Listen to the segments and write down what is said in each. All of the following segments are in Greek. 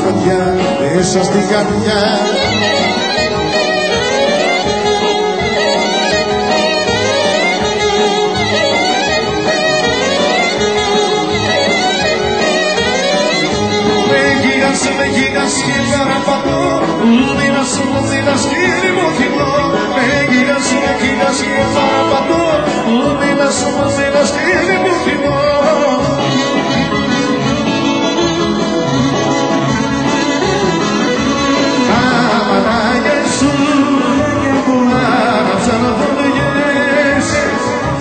φωτιά μέσα στην καρδιά. Με γύρας και παραπατώ, ουδίνας κύριε μου κοινό. Με γύρας και παραπατώ, ουδίνας κύριε μου κοινό. Τα μανάγια σου που άναψαν φωτιές,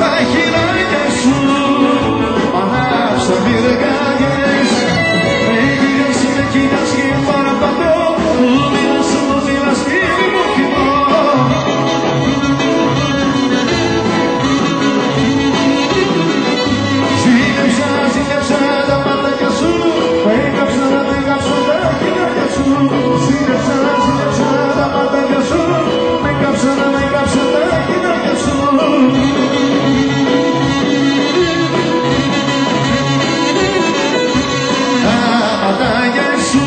τα χειράκια σου ανάψαν πυρκαγιές. Κοίτας και παραπατώ, ουδίνας κύριε μου κοινό. Ζήλεψα τα μάτια σου, έκαψα τα χείλια σου. Ζήλεψα τα μάτια σου, έκαψα τα χείλια σου. Τα μάτια σου